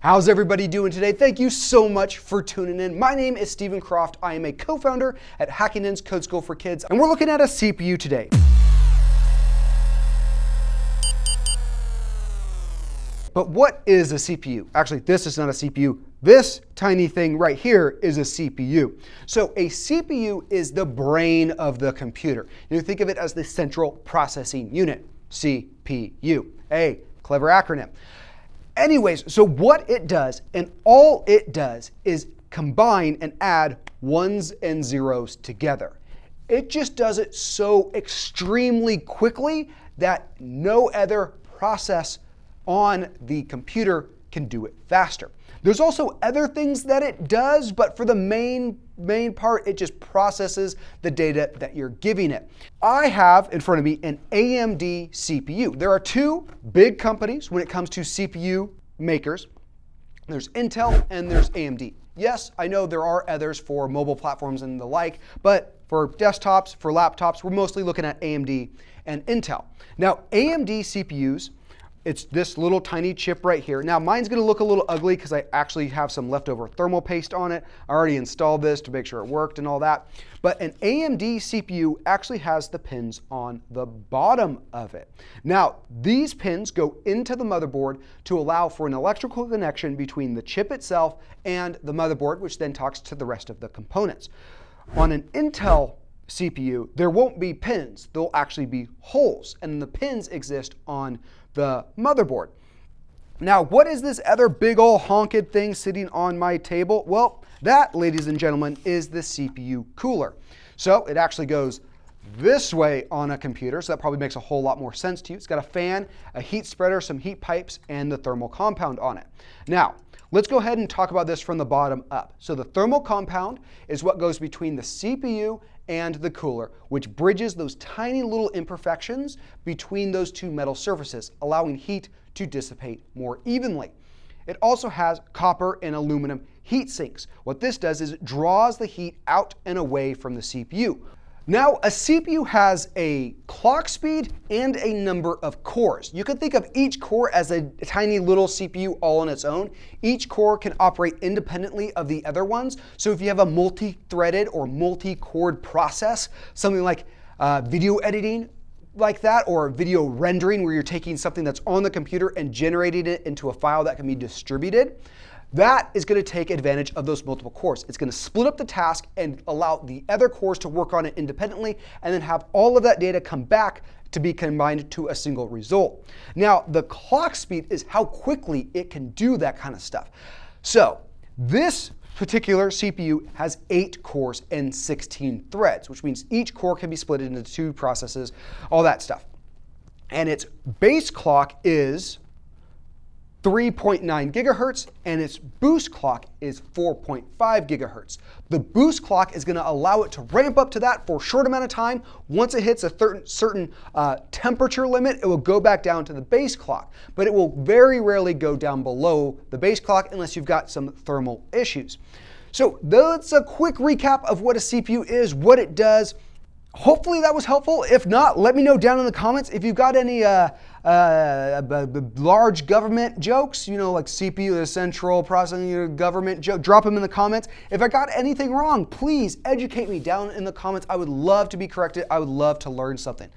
How's everybody doing today? Thank you so much for tuning in. My name is Stephen Croft. I am a co-founder at Hackington's Code School for Kids, and we're looking at a CPU today. But what is a CPU? Actually, this is not a CPU. This tiny thing right here is a CPU. So a CPU is the brain of the computer. You think of it as the central processing unit, CPU. A clever acronym. Anyways, so what it does, and all it does, is combine and add ones and zeros together. It just does it so extremely quickly that no other process on the computer can do it faster. There's also other things that it does, but for the main part, it just processes the data that you're giving it. I have in front of me an AMD CPU. There are two big companies when it comes to CPU makers. There's Intel and there's AMD. Yes, I know there are others for mobile platforms and the like, but for desktops, for laptops, we're mostly looking at AMD and Intel. Now, AMD CPUs, it's this little tiny chip right here. Now mine's gonna look a little ugly because I actually have some leftover thermal paste on it. I already installed this to make sure it worked and all that. But an AMD CPU actually has the pins on the bottom of it. Now these pins go into the motherboard to allow for an electrical connection between the chip itself and the motherboard, which then talks to the rest of the components. On an Intel CPU, there won't be pins. There'll actually be holes, and the pins exist on the motherboard. Now, what is this other big ol' honked thing sitting on my table? Well, that, ladies and gentlemen, is the CPU cooler. So it actually goes this way on a computer, so that probably makes a whole lot more sense to you. It's got a fan, a heat spreader, some heat pipes, and the thermal compound on it. Now, let's go ahead and talk about this from the bottom up. So the thermal compound is what goes between the CPU and the cooler, which bridges those tiny little imperfections between those two metal surfaces, allowing heat to dissipate more evenly. It also has copper and aluminum heat sinks. What this does is it draws the heat out and away from the CPU. Now, a CPU has a clock speed and a number of cores. You can think of each core as a tiny little CPU all on its own. Each core can operate independently of the other ones. So if you have a multi-threaded or multi-cored process, something like video editing like that, or video rendering where you're taking something that's on the computer and generating it into a file that can be distributed, that is going to take advantage of those multiple cores. It's going to split up the task and allow the other cores to work on it independently, and then have all of that data come back to be combined to a single result. Now, the clock speed is how quickly it can do that kind of stuff. So this particular CPU has 8 cores and 16 threads, which means each core can be split into 2 processes, all that stuff. And its base clock is 3.9 gigahertz, and its boost clock is 4.5 gigahertz. The boost clock is going to allow it to ramp up to that for a short amount of time. Once it hits a certain temperature limit, it will go back down to the base clock, but it will very rarely go down below the base clock unless you've got some thermal issues. So that's a quick recap of what a CPU is, what it does. Hopefully that was helpful. If not, let me know down in the comments. If you've got any large government jokes, you know, like CPU, the central processing government joke, drop them in the comments. If I got anything wrong, please educate me down in the comments. I would love to be corrected. I would love to learn something.